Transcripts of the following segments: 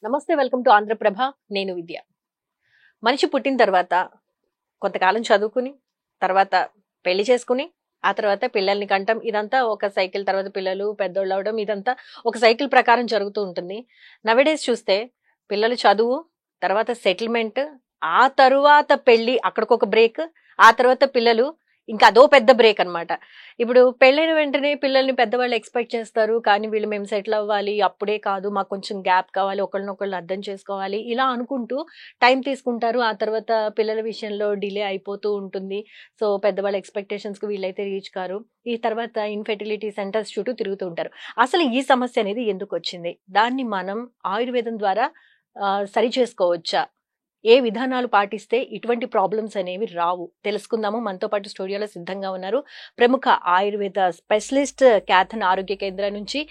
నమస్తే, welcome to Andhraprabha. నేను విద్య. మనిషి పుట్టిన తర్వాత కొంతకాలం చదువుకుని, తర్వాత పెళ్లి చేసుకుని, ఆ తర్వాత పిల్లల్ని కంటం, ఇదంతా ఒక సైకిల్. తర్వాత పిల్లలు పెద్దోళ్ళు అవడం, ఇదంతా ఒక సైకిల్ ప్రకారం జరుగుతూ ఉంటుంది. నవేడేస్ చూస్తే పిల్లలు చదువు, తర్వాత సెటిల్మెంట్, ఆ తరువాత పెళ్లి, అక్కడికొక బ్రేక్, ఆ తర్వాత పిల్లలు, ఇంకా అదో పెద్ద బ్రేక్ అన్నమాట. ఇప్పుడు పెళ్ళైన వెంటనే పిల్లల్ని పెద్దవాళ్ళు ఎక్స్పెక్ట్ చేస్తారు, కానీ వీళ్ళు మేము సెటిల్ అవ్వాలి, అప్పుడే కాదు, మాకు కొంచెం గ్యాప్ కావాలి, ఒకళ్ళనొకళ్ళు అర్థం చేసుకోవాలి, ఇలా అనుకుంటూ టైం తీసుకుంటారు. ఆ తర్వాత పిల్లల విషయంలో డిలే అయిపోతూ ఉంటుంది. సో పెద్దవాళ్ళ ఎక్స్పెక్టేషన్స్కి వీళ్ళైతే రీచ్ కారు. ఈ తర్వాత ఇన్ఫెర్టిలిటీ సెంటర్స్ చుట్టూ తిరుగుతూ ఉంటారు. అసలు ఈ సమస్య అనేది ఎందుకు వచ్చింది? దాన్ని మనం ఆయుర్వేదం ద్వారా సరి చేసుకోవచ్చా? ఏ విధానాలు పాటిస్తే ఇటువంటి ప్రాబ్లమ్స్ అనేవి రావు? తెలుసుకుందాము. మనతో పాటు స్టూడియోలో సిద్ధంగా ఉన్నారు ప్రముఖ ఆయుర్వేద స్పెషలిస్ట్ క్యాథన్ ఆరోగ్య కేంద్రం నుంచి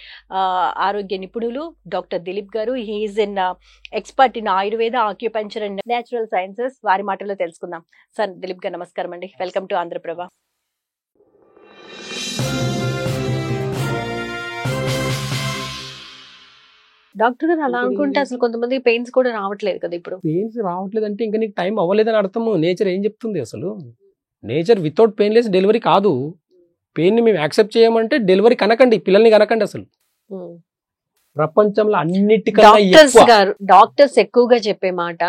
ఆరోగ్య నిపుణులు డాక్టర్ దిలీప్ గారు. He's in expert in Ayurveda, acupuncture and natural sciences. వారి మాటల్లో తెలుసుకుందాం. సార్ దిలీప్ గారు నమస్కారం అండి, వెల్కమ్ టు ఆంధ్రప్రభ. డాక్టర్ గారు, అలా అనుకుంటే అసలు కొంతమంది పెయిన్స్ కూడా రావట్లేదు కదా ఇప్పుడు. పెయిన్స్ రావట్లేదు అంటే ఇంకా నీకు టైం అవ్వలేదని అర్థము. నేచర్ ఏం చెప్తుంది అసలు? నేచర్ వితౌట్ పెయిన్లెస్ డెలివరీ కాదు. పెయిన్ ని మేము యాక్సెప్ట్ చేయమంటే డెలివరీ కనకండి, పిల్లల్ని కనకండి. అసలు ప్రపంచంలో అన్నిటికన్నా డాక్టర్స్ ఎక్కువగా చెప్పే మాట,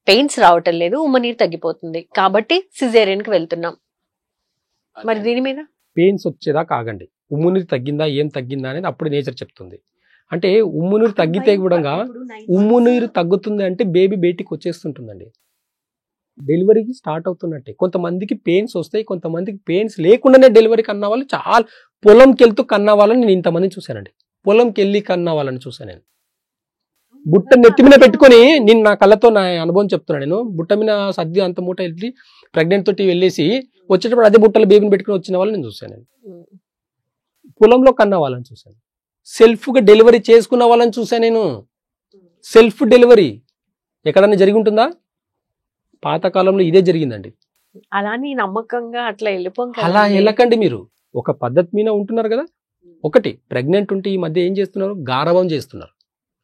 పెయిన్స్ రావటం లేదు, ఉమ్మనీరు తగ్గిపోతుంది కాబట్టి సిజేరియన్ కి వెళ్తున్నాం. మరి దీని మీద పెయిన్స్ వచ్చేదా కాగండి, ఉమ్మునీరు తగ్గిందా ఏం తగ్గిందా అనేది అప్పుడు నేచర్ చెప్తుంది. అంటే ఉమ్మునీరు తగ్గితే కూడా ఉమ్మునీరు తగ్గుతుంది అంటే బేబీ బయటికి వచ్చేస్తుంటుందండి, డెలివరీకి స్టార్ట్ అవుతున్నట్టే. కొంతమందికి పెయిన్స్ వస్తాయి, కొంతమందికి పెయిన్స్ లేకుండానే డెలివరీ కన్నా వాళ్ళు చాలా పొలంకి వెళ్తూ కన్నా వాళ్ళని నేను ఇంతమంది చూశానండి. పొలంకి వెళ్ళి కన్నా వాళ్ళని చూశాను నేను. బుట్ట నెత్తి మీద పెట్టుకొని, నేను నా కళ్ళతో నా అనుభవం చెప్తున్నాను. నేను బుట్ట మీద సద్ది అంత మూట వెళ్ళి ప్రెగ్నెంట్ తోటి వెళ్ళేసి వచ్చేటప్పుడు అదే బుట్టలో బేబీని పెట్టుకుని వచ్చిన వాళ్ళని నేను చూశాను. నేను పొలంలో కన్నా వాళ్ళని చూశాను, సెల్ఫ్గా డెలివరీ చేసుకున్న వాళ్ళని చూశాను నేను. సెల్ఫ్ డెలివరీ ఎక్కడన్నా జరిగి ఉంటుందా? పాతకాలంలో ఇదే జరిగిందండి. అలాని నమ్మకంగా అట్లా అలా వెళ్ళకండి. మీరు ఒక పద్ధతి మీద ఉంటున్నారు కదా. ఒకటి, ప్రెగ్నెంట్ ఉంటే ఈ మధ్య ఏం చేస్తున్నారు? గారవం చేస్తున్నారు.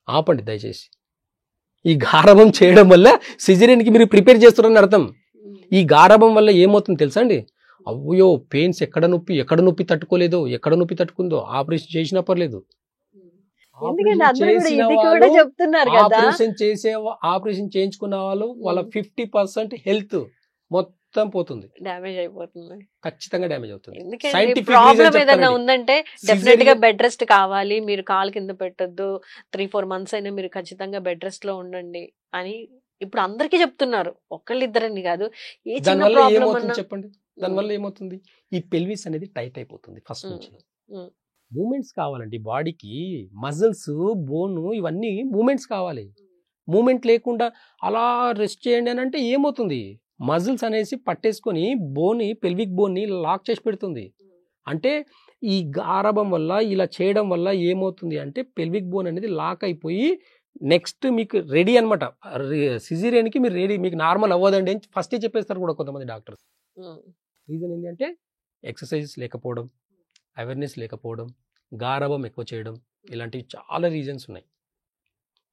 ఆపండి దయచేసి. ఈ గారవం చేయడం వల్ల సిజేరియన్కి మీరు ప్రిపేర్ చేస్తున్నారని అర్థం. ఈ గారవం వల్ల ఏమవుతుంది తెలుసా అండి? అయ్యో పెయిన్స్ ఎక్కడ నొప్పి తట్టుకోలేదో, ఎక్కడ నొప్పి తట్టుకుందో ఆపరేషన్ చేసినా పర్లేదు. ఆపరేషన్ చేయించుకున్న వాళ్ళు వాళ్ళ 50% హెల్త్ మొత్తం పోతుంది, డ్యామేజ్ అయిపోతుంది, ఖచ్చితంగా డ్యామేజ్ అవుతుంది. ప్రాబ్లం ఏదైనా ఉందంటే డెఫినెట్ గా బెడ్ రెస్ట్ కావాలి, మీరు కాలు కింద పెట్టద్దు, 3-4 months అయినా మీరు ఖచ్చితంగా బెడ్ రెస్ట్ లో ఉండండి అని ఇప్పుడు అందరికీ చెప్తున్నారు, ఒక్కళ్ళిద్దరని కాదు. ఏ చిన్న ప్రాబ్లం అన్నా చెప్పండి. దానివల్ల ఏమవుతుంది? ఈ పెల్విస్ అనేది టైట్ అయిపోతుంది. ఫస్ట్ నుంచి మూమెంట్స్ కావాలండి బాడీకి, మజిల్స్, బోన్, ఇవన్నీ మూమెంట్స్ కావాలి. మూమెంట్ లేకుండా అలా రెస్ట్ చేయండి అని అంటే ఏమవుతుంది? మజిల్స్ అనేసి పట్టేసుకొని బోన్ని, పెల్విక్ బోన్ని లాక్ చేసి పెడుతుంది. అంటే ఈ గారభం వల్ల, ఇలా చేయడం వల్ల ఏమవుతుంది అంటే పెల్విక్ బోన్ అనేది లాక్ అయిపోయి నెక్స్ట్ మీకు రెడీ అనమాట. సిజేరియన్కి మీరు రెడీ, మీకు నార్మల్ అవ్వదండి అని ఫస్టే చెప్పేస్తారు కూడా కొంతమంది డాక్టర్స్. రీజన్ ఏంటంటే ఎక్సర్సైజెస్ లేకపోవడం, అవేర్నెస్ లేకపోవడం, గారభం ఎక్కువ చేయడం, ఇలాంటివి చాలా రీజన్స్ ఉన్నాయి.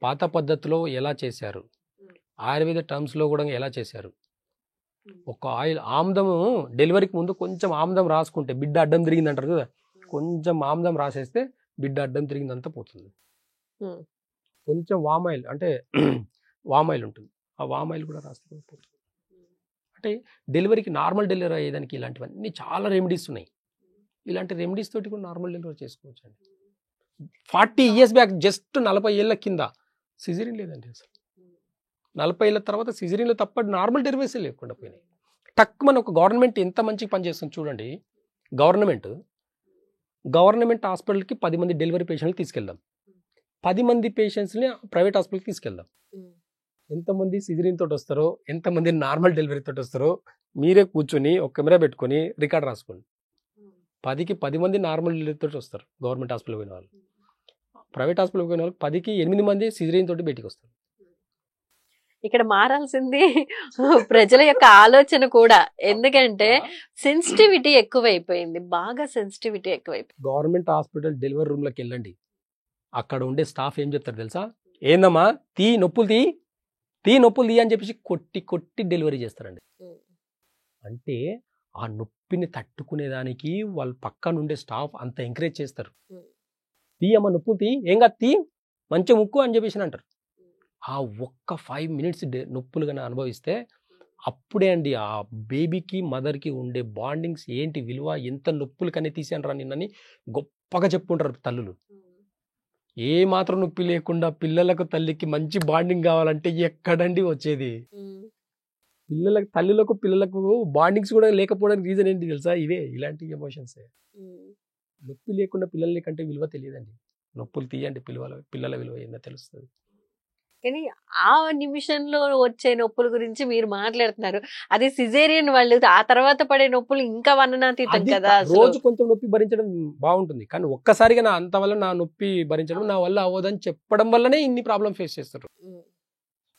పాత పద్ధతిలో ఎలా చేశారు, ఆయుర్వేద టర్మ్స్లో కూడా ఎలా చేశారు? ఒక ఆయిల్ ఆమ్దము డెలివరీకి ముందు కొంచెం ఆమ్దం రాసుకుంటే బిడ్డ అడ్డం తిరిగింది అంటారు కదా, కొంచెం ఆమ్దం రాసేస్తే బిడ్డ అడ్డం తిరిగిందంతా పోతుంది. కొంచెం వామ్ ఆయిల్ అంటే వామ్ ఆయిల్ ఉంటుంది, ఆ వామ్ ఆయిల్ కూడా రాస్తే పోతుంది. అంటే డెలివరీకి, నార్మల్ డెలివరీ అయ్యేదానికి ఇలాంటివన్నీ చాలా రెమెడీస్ ఉన్నాయి. ఇలాంటి రెమెడీస్ తోటి కూడా నార్మల్ డెలివరీ చేసుకోవచ్చు అండి. 40 years బ్యాక్, జస్ట్ 40 ఏళ్ళ కింద సిజేరియన్ లేదండి అసలు. 40 ఏళ్ళ తర్వాత సిజేరియన్లో తప్ప నార్మల్ డెలివరీస్ లేకుండా పోయినాయి. టక్ మన ఒక గవర్నమెంట్ ఎంత మంచిగా పనిచేస్తుంది చూడండి. గవర్నమెంట్ హాస్పిటల్కి 10 మంది డెలివరీ పేషెంట్లు తీసుకెళ్దాం, 10 మంది పేషెంట్స్ని ప్రైవేట్ హాస్పిటల్కి తీసుకెళ్దాం. ఎంతమంది సిజేరియన్ తోటి వస్తారో, ఎంతమంది నార్మల్ డెలివరీ తోటి వస్తారో మీరే కూర్చొని ఒక కెమెరా పెట్టుకొని రికార్డ్ రాసుకోండి. 10కి 10 మంది నార్మల్ డెలివరీ తోటి వస్తారు గవర్నమెంట్ హాస్పిటల్ పోయిన వాళ్ళు. ప్రైవేట్ హాస్పిటల్ పోయిన వాళ్ళు 10కి 8 మంది సిజేరియన్ తోటి బయటికి వస్తారు. ఇక్కడ మారాల్సింది ప్రజల యొక్క ఆలోచన కూడా. ఎందుకంటే సెన్సిటివిటీ ఎక్కువైపోయింది, బాగా సెన్సిటివిటీ ఎక్కువైపోయింది. గవర్నమెంట్ హాస్పిటల్ డెలివరీ రూమ్లోకి వెళ్ళండి, అక్కడ ఉండే స్టాఫ్ ఏం చెప్తారు తెలుసా? ఏందమ్మా తీ నొప్పులు తీ అని చెప్పేసి కొట్టి డెలివరీ చేస్తారండి. అంటే ఆ నొప్పిని తట్టుకునేదానికి వాళ్ళు పక్కన ఉండే స్టాఫ్ అంత ఎంకరేజ్ చేస్తారు. తీయమ్మ నొప్పులు ఏం కాదు మంచి ముక్కు అని చెప్పేసి అంటారు. ఆ ఒక్క 5 మినిట్స్ నొప్పులు కానీ అనుభవిస్తే అప్పుడే అండి ఆ బేబీకి మదర్కి ఉండే బాండింగ్స్ ఏంటి విలువ, ఎంత నొప్పులు కనే తీసాను రా నిన్నని గొప్పగా చెప్పుకుంటారు తల్లులు. ఏ మాత్రం నొప్పి లేకుండా పిల్లలకు తల్లికి మంచి బాండింగ్ కావాలంటే ఎక్కడండి వచ్చేది? తల్లులకు పిల్లలకు బాండింగ్స్ కూడా లేకపోవడానికి రీజన్ ఏంటి తెలుసా? ఇలాంటి ఎమోషన్స్. నొప్పి లేకుండా పిల్లల కంటే విలువ తెలియదండి. నొప్పులు తీయండి పిల్లల విలువ ఏందో తెలుస్తుంది. కానీ ఆ నిమిషంలో వచ్చే నొప్పుల గురించి మీరు మాట్లాడుతున్నారు. అదే సిజేరియన్ వాళ్ళు ఆ తర్వాత పడే నొప్పులు ఇంకా వర్ణనాతీతం కదా. రోజు కొంచెం నొప్పి భరించడం బాగుంటుంది, కానీ ఒక్కసారిగా అంత వల్ల నా నొప్పి భరించడం నా వల్ల అవ్వదని చెప్పడం వల్లనే ఇన్ని ప్రాబ్లం ఫేస్ చేస్తారు.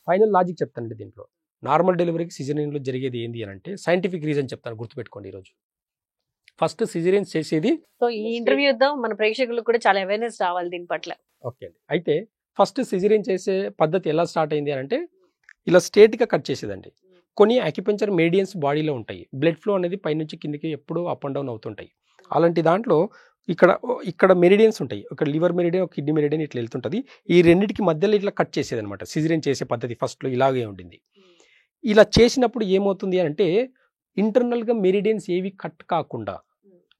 ఫైనల్ లాజిక్ చెప్తానండి దీంట్లో. నార్మల్ డెలివరీకి సిజేరియన్లో జరిగేది ఏంటి అని అంటే సైంటిఫిక్ రీజన్ చెప్తాను, గుర్తుపెట్టుకోండి. ఈరోజు ఫస్ట్ సిజేరియన్ చేసేది. సో ఈ ఇంటర్వ్యూ మన ప్రేక్షకులకు కూడా చాలా అవేర్నెస్ రావాలి దీని పట్ల. ఓకే అండి. అయితే ఫస్ట్ సిజేరియన్ చేసే పద్ధతి ఎలా స్టార్ట్ అయింది అని అంటే ఇలా స్ట్రేట్గా కట్ చేసేదండి. కొన్ని అక్యుపెంచర్ మీడియన్స్ బాడీలో ఉంటాయి. బ్లడ్ ఫ్లో అనేది పైనుంచి కిందకి ఎప్పుడూ అప్ అండ్ డౌన్ అవుతుంటాయి. అలాంటి దాంట్లో ఇక్కడ మెరిడియన్స్ ఉంటాయి. ఒక లివర్ మెరిడియన్, ఒక కిడ్నీ మెరిడియన్ ఇట్లా వెళ్తుంటుంది. ఈ రెండింటికి మధ్యలో ఇట్లా కట్ చేసేది అనమాట. సిజేరియన్ చేసే పద్ధతి ఫస్ట్లో ఇలాగే ఉండింది. ఇలా చేసినప్పుడు ఏమవుతుంది అంటే ఇంటర్నల్గా మెరిడియన్స్ ఏవి కట్ కాకుండా,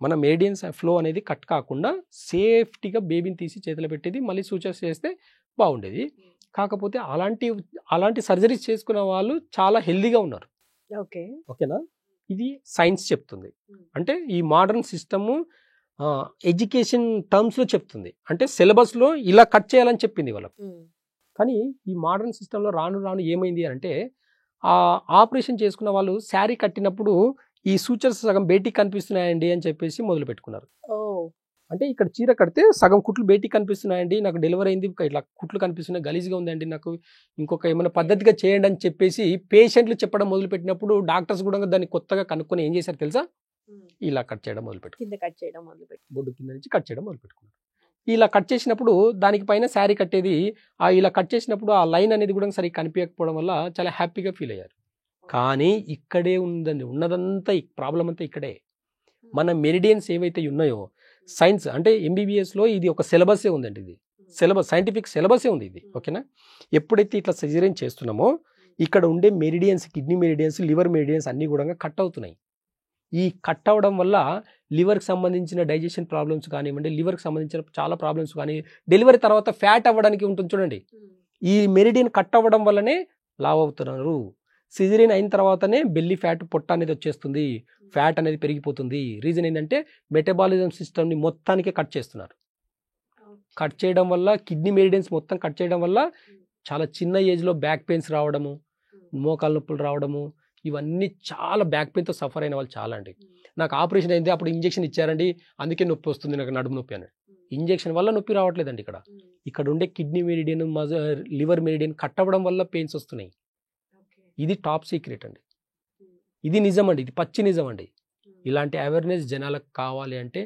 మన మెరిడియన్స్ ఫ్లో అనేది కట్ కాకుండా సేఫ్టీగా బేబీని తీసి చేతిలో పెట్టేది, మళ్ళీ సూచర్స్ చేస్తే బాగుండేది. కాకపోతే అలాంటి సర్జరీస్ చేసుకున్న వాళ్ళు చాలా హెల్దీగా ఉన్నారు. ఓకేనా? ఇది సైన్స్ చెప్తుంది. అంటే ఈ మోడర్న్ సిస్టము ఎడ్యుకేషన్ టర్మ్స్లో చెప్తుంది. అంటే సిలబస్లో ఇలా కట్ చేయాలని చెప్పింది వాళ్ళకు. కానీ ఈ మోడర్న్ సిస్టంలో రాను ఏమైంది అంటే ఆపరేషన్ చేసుకున్న వాళ్ళు శారీ కట్టినప్పుడు ఈ సూచర్స్ సగం బయటికి కనిపిస్తున్నాయండి అని చెప్పేసి మొదలు పెట్టుకున్నారు. అంటే ఇక్కడ చీర కడితే సగం కుట్లు బయటికి కనిపిస్తున్నాయండి, నాకు డెలివరీ అయింది, ఇట్లా కుట్లు కనిపిస్తున్నాయి, గలీజ్గా ఉందండి, నాకు ఇంకొక ఏమైనా పద్ధతిగా చేయండి అని చెప్పేసి పేషెంట్లు చెప్పడం మొదలు పెట్టినప్పుడు డాక్టర్స్ కూడా దాన్ని కొత్తగా కనుక్కొని ఏం చేశారు తెలుసా? ఇలా కట్ చేయడం మొదలు పెట్టుకున్నారు. బొడ్డు కింద నుంచి కట్ చేయడం మొదలు పెట్టుకున్నారు. ఇలా కట్ చేసినప్పుడు దానికి పైన శారీ కట్టేది ఇలా కట్ చేసినప్పుడు ఆ లైన్ అనేది కూడా సరిగ్గా కనిపించకపోవడం వల్ల చాలా హ్యాపీగా ఫీల్ అయ్యారు. కానీ ఇక్కడే ఉందండి ఉన్నదంతా, ఈ ప్రాబ్లం అంతా ఇక్కడే. మన మెరిడియన్స్ ఏవైతే ఉన్నాయో సైన్స్ అంటే ఎంబీబీఎస్లో ఇది ఒక సిలబసే ఉందండి. ఇది సిలబస్, సైంటిఫిక్ సిలబసే ఉంది ఇది. ఓకేనా? ఎప్పుడైతే ఇట్లా సిజేరియన్ చేస్తున్నామో ఇక్కడ ఉండే meridians, kidney meridians, liver meridians అన్నీ కూడా కట్ అవుతున్నాయి. ఈ కట్ అవ్వడం వల్ల లివర్కి సంబంధించిన డైజెషన్ ప్రాబ్లమ్స్ కానివ్వండి, లివర్కి సంబంధించిన చాలా ప్రాబ్లమ్స్ కానీ, డెలివరీ తర్వాత ఫ్యాట్ అవ్వడానికి ఉంటుంది చూడండి. ఈ మెరిడియన్ కట్ అవ్వడం వల్లనే లావ్ అవుతున్నారు. సిజేరియన్ అయిన తర్వాతనే బెల్లీ ఫ్యాట్, పొట్ట అనేది వచ్చేస్తుంది, ఫ్యాట్ అనేది పెరిగిపోతుంది. రీజన్ ఏంటంటే మెటబాలిజం సిస్టమ్ని మొత్తానికే కట్ చేస్తున్నారు. కట్ చేయడం వల్ల కిడ్నీ మెరిడియన్స్ మొత్తం కట్ చేయడం వల్ల చాలా చిన్న ఏజ్లో బ్యాక్ పెయిన్స్ రావడము, మోకాళ్ళ నొప్పులు రావడము, ఇవన్నీ చాలా బ్యాక్ పెయిన్తో సఫర్ అయిన వాళ్ళు చాలా అండి. నాకు ఆపరేషన్ అయింది, అప్పుడు ఇంజెక్షన్ ఇచ్చారండి, అందుకే నొప్పి వస్తుంది, నాకు నడుము నొప్పి అని. ఇంజెక్షన్ వల్ల నొప్పి రావట్లేదండి. ఇక్కడ ఉండే kidney meridian, liver meridian cut అవ్వడం వల్ల పెయిన్స్ వస్తున్నాయి. ఇది టాప్ సీక్రెట్ అండి. ఇది నిజం అండి, ఇది పచ్చి నిజం అండి. ఇలాంటి అవేర్నెస్ జనాలకు కావాలి అంటే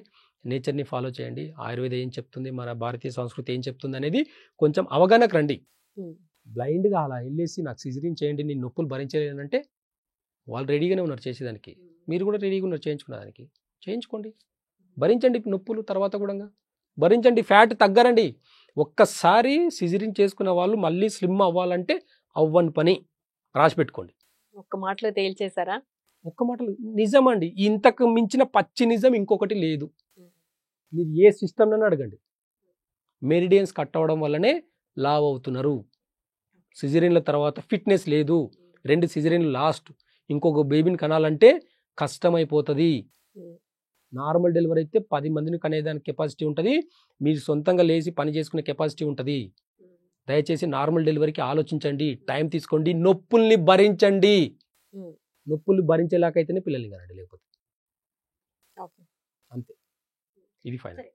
నేచర్ని ఫాలో చేయండి. ఆయుర్వేద ఏం చెప్తుంది, మన భారతీయ సంస్కృతి ఏం చెప్తుంది అనేది కొంచెం అవగాహనకు రండి. బ్లైండ్గా అలా వెళ్ళేసి నాకు సిజేరియన్ చేయండి, నేను నొప్పులు భరించలేనంటే వాళ్ళు రెడీగానే ఉన్నారు చేసేదానికి. మీరు కూడా రెడీగా ఉన్నారు చేయించుకునేదానికి. చేయించుకోండి, భరించండి నొప్పులు, తర్వాత కూడా భరించండి, ఫ్యాట్ తగ్గరండి. ఒక్కసారి సిజేరియన్ చేసుకున్న వాళ్ళు మళ్ళీ స్లిమ్ అవ్వాలంటే అవ్వని పని, రాసి పెట్టుకోండి. ఒక్క మాటలో తేల్చేశారా? ఒక్క మాటలో నిజం అండి. ఇంతకు మించిన పచ్చి నిజం ఇంకొకటి లేదు. మీరు ఏ సిస్టమ్నైనా అడగండి, మెరిడియన్స్ కట్ అవ్వడం వల్లనే లావ్ అవుతున్నారు. సిజేరియన్ల తర్వాత ఫిట్నెస్ లేదు, 2 సిజేరియన్లు లాస్ట్, ఇంకొక బేబీని కనాలంటే కష్టమైపోతుంది. నార్మల్ డెలివరీ అయితే 10 మందిని కనేదానికి కెపాసిటీ ఉంటుంది, మీరు సొంతంగా లేచి పని చేసుకునే కెపాసిటీ ఉంటుంది. దయచేసి నార్మల్ డెలివరీకి ఆలోచించండి, టైం తీసుకోండి, నొప్పుల్ని భరించండి. నొప్పులు భరించేలాకైతేనే పిల్లల్ని కనండి, లేకపోతే అంతే. ఇది ఫైనల్.